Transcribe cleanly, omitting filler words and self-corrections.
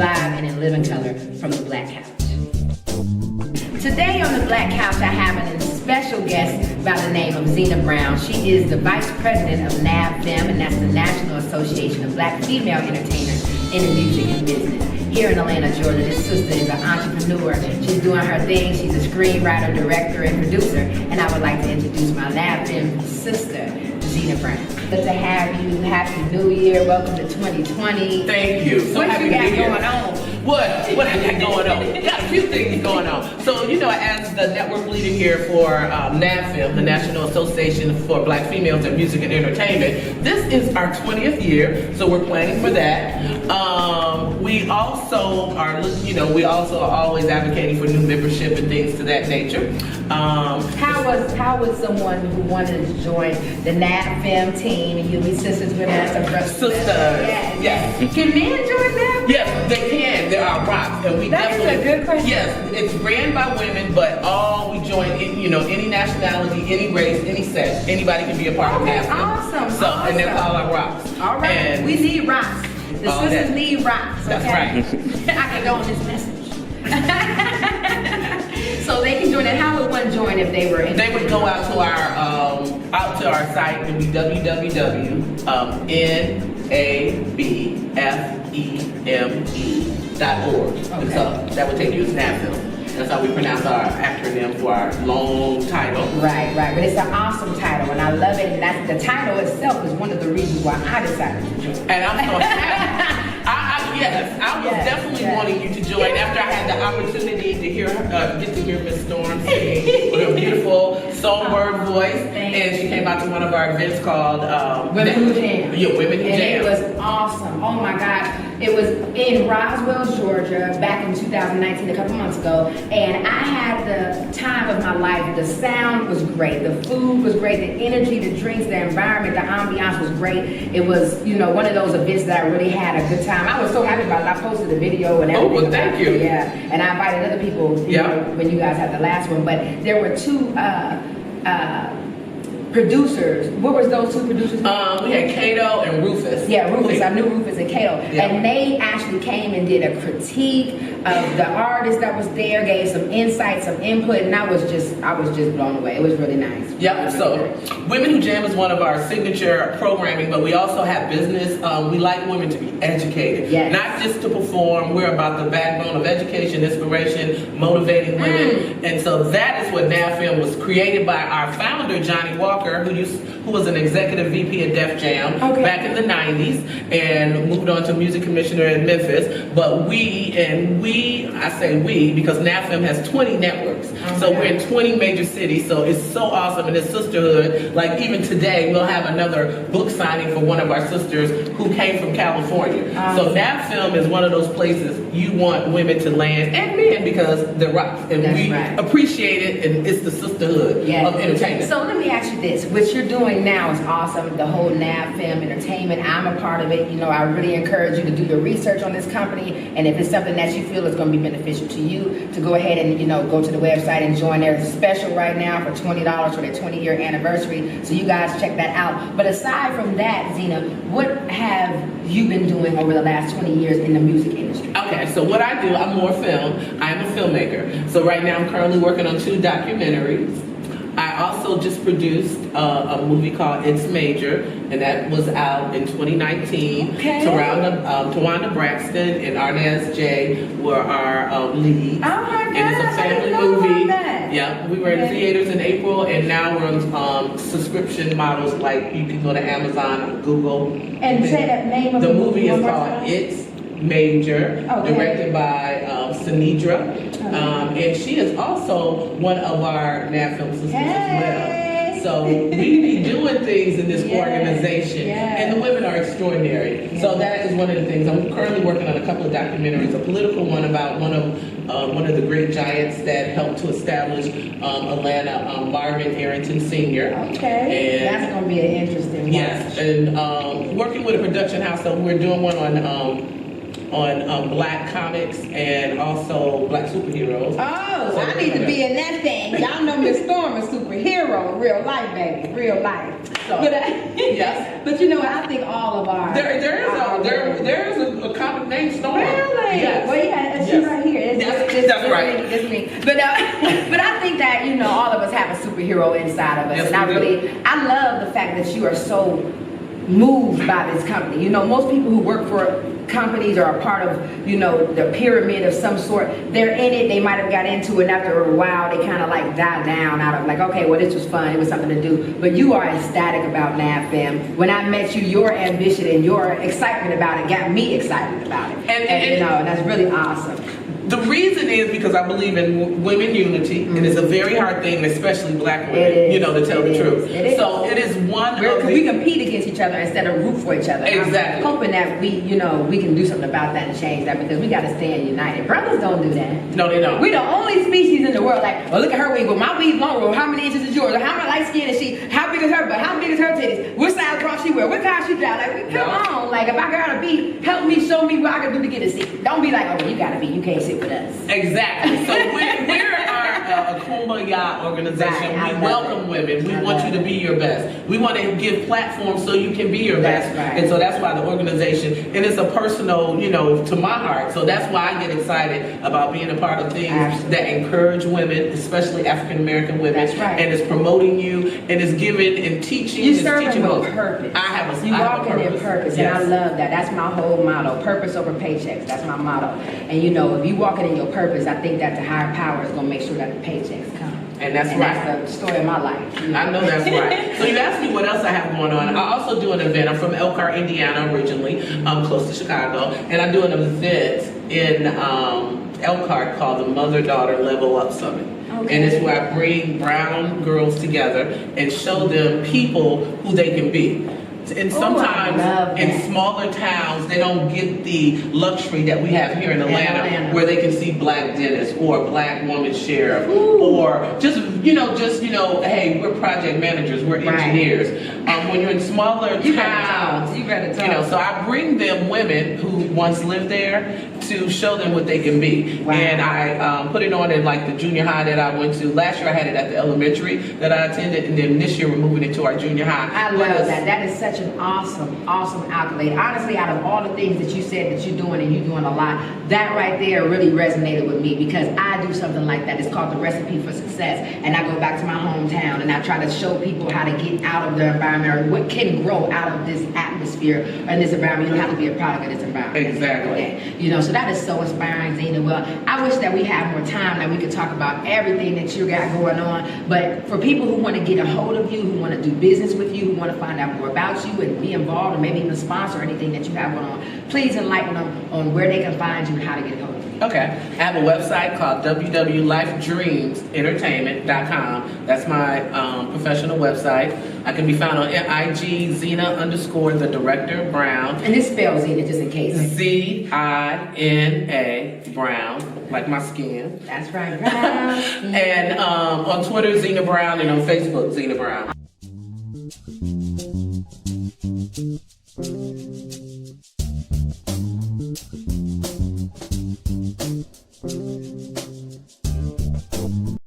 live and in living color from the Black Couch. Today on the Black Couch, I have a special guest by the name of Zina Brown. She is the Vice President of NABFEM, and that's the National Association of Black Female Entertainers in the Music and Business. Here in Atlanta, Georgia, this sister is an entrepreneur. She's doing her thing. She's a screenwriter, director, and producer. And I would like to introduce my NABFEM sister, Zina Brown. Good to have you. Happy New Year. Welcome to 2020. Thank you. So what happy you got to be here. going on? What I got going on? Got a few things going on. So, as the network leader here for NABFEM, the National Association for Black Females in Music and Entertainment, this is our 20th year, so we're planning for that. We also are, we also are always advocating for new membership and things to that nature. How would someone who wanted to join the NABFEM team, and you'll be sisters with us? Sisters. Yes. Can men join them? Yes, they can. There are rocks, and we That definitely. is a good question. Yes, it's ran by women, but we join. Any nationality, any race, any sex, anybody can be a part of Okay, NABFEM. awesome. So, and that's all our rocks. All right, And we need rocks. The all sisters that. need rocks. Okay? That's right. I can go on this message. So they can join it. How would one join if they were in? They would go out to our site and be www.nabfeme.org. Okay. So that would take you to NABFEM. That's how we pronounce our acronym for our long title. Right. But it's an awesome title, and I love it. And that's the title itself is one of the reasons why I decided to join. And I'm so happy. I was definitely wanting you to join after I had the opportunity to get to hear Miss Storm sing with her beautiful songbird voice. And she came out to one of our events called Women Who Jam. Yeah, Women Who Jam. And it was awesome. Oh my God. It was in Roswell, Georgia, back in 2019, a couple months ago. And I had the time of my life. The sound was great. The food was great. The energy, the drinks, the environment, the ambiance was great. It was, one of those events that I really had a good time. I was so happy about it. I posted a video and everything. Oh, well, thank you. Yeah. And I invited other people, when you guys had the last one. But there were two producers. What was those two producers? We had Kato and Rufus. Yeah, Rufus. I knew Rufus and Kato. Yeah. And they actually came and did a critique of the artist that was there, gave some insight, some input, and I was just blown away. It was really nice. Yep, so Women Who Jam is one of our signature programming, but we also have business. We like women to be educated, not just to perform. We're about the backbone of education, inspiration, motivating women. And so that is what NABFEM was created by our founder, Johnny Walker, who was an executive VP at Def Jam back in the 90s and moved on to music commissioner in Memphis. But I say we because NABFEM has 20 networks. So we're in 20 major cities. So it's so awesome in this sisterhood. Like even today, we'll have another book signing for one of our sisters who came from California. So NABFEM is one of those places you want women to land and men because they're rocks. And we appreciate it, and it's the sisterhood of entertainment. So let me ask you this. What you're doing now is awesome. The whole NABFEM entertainment, I'm a part of it. I really encourage you to do your research on this company. And if it's something that you feel is going to be beneficial to you, to go ahead and, go to the website and join their special right now for $20 for their 20-year anniversary. So you guys check that out. But aside from that, Zina, what have you been doing over the last 20 years in the music industry? Okay, so what I do, I'm more film. I'm a filmmaker. So right now I'm currently working on 2 documentaries. I also just produced a movie called It's Major, and that was out in 2019. Okay. Tawanda Braxton and Arnaz J were our leads. Oh my God, and it's a family I didn't know movie. about that. Yeah, we were in theaters in April, and now we're on subscription models. Like you can go to Amazon or Google. And say that name of the movie is one more called time. It's Major, directed by Sinidra. And she is also one of our NABFEM sisters as well. So we be doing things in this organization, and the women are extraordinary. So that is one of the things. I'm currently working on a couple of documentaries, a political one about one of the great giants that helped to establish Atlanta, Marvin Arrington Sr. Okay, and that's going to be an interesting one. Yes, and working with a production house, so we're doing one on Black comics and also Black superheroes. Oh, so I need to be in that thing. Y'all know Miss Storm is superhero in real life, baby, real life. So, but yes. But you know what? I think all of our there is a comic named Storm. Really? Really? Yes. Well, yeah, she's right here. That's right. It's me. But I think that, you know, all of us have a superhero inside of us. Yes, and I love the fact that you are so moved by this company. You know, most people who work for companies or are part of, you know, the pyramid of some sort, they're in it, they might have got into it, and after a while they kind of like die down out of like, okay, well, this was fun, it was something to do. But you are ecstatic about NAVFM. When I met you, your ambition and your excitement about it got me excited about it. And you know, that's really awesome. The reason is because I believe in women unity, and it's a very hard thing, especially black women, you know, to tell the truth. So it is we compete against each other instead of root for each other. Exactly. I'm hoping that we can do something about that and change that, because we got to stand united. Brothers don't do that. No, they don't. We're the only species in the world like, oh, look at her weave, well, my weave long, well, how many inches is yours? Or how light skin is she? How big is her butt? How big is her titties? What size bra she wear? What kind she drive? Like, come on. Like, if I gotta be, help me, show me what I can do to get a seat. Don't be like, oh, you gotta be, you can't sit with us. Exactly. So we're a kumbaya organization. Right, we welcome women. We want you to be your best. We want to give platforms so you can be your best. Right. And so that's why the organization, and it's a personal, you know, to my heart. So that's why I get excited about being a part of things that encourage women, especially African American women. That's right. And it's promoting you, and it's giving and teaching. You serving with purpose. You walking in purpose, and I love that. That's my whole motto. Purpose over paychecks. That's my motto. And you know, if you walking in your purpose, I think that the higher power is gonna make sure that the paychecks come. And that's right. That's the story of my life. You know? I know that's right. So you asked me what else I have going on. I also do an event. I'm from Elkhart, Indiana originally, close to Chicago. And I do an event in Elkhart called the Mother-Daughter Level Up Summit. Okay. And it's where I bring brown girls together and show them people who they can be. And sometimes in smaller towns, they don't get the luxury that we have here in Atlanta, where they can see black dentists or a black woman sheriff, or just, hey, we're project managers, we're engineers. When you're in smaller towns, you know, so I bring them women who once lived there to show them what they can be. Wow. And I put it on in like the junior high that I went to. Last year I had it at the elementary that I attended, and then this year we're moving it to our junior high. I love that. That is such an awesome accolade. Honestly, out of all the things that you said that you're doing, and you're doing a lot, that right there really resonated with me, because I do something like that. It's called the Recipe for Success, and I go back to my hometown and I try to show people how to get out of their environment, or what can grow out of this atmosphere and this environment. You have to be a product of this environment. Exactly. You know, so that is so inspiring, Zina. Well, I wish that we had more time, that we could talk about everything that you got going on. But for people who want to get a hold of you, who want to do business with you, who want to find out more about you and be involved, or maybe even sponsor anything that you have going on, please enlighten them on where they can find you and how to get a hold of you. Okay. I have a website called www.lifedreamsentertainment.com. That's my professional website. I can be found on IG, Zina_the Director Brown. And this spells Zina, just in case. Zina Brown, like my skin. That's right, Brown. And on Twitter, Zina Brown, and on Facebook, Zina Brown.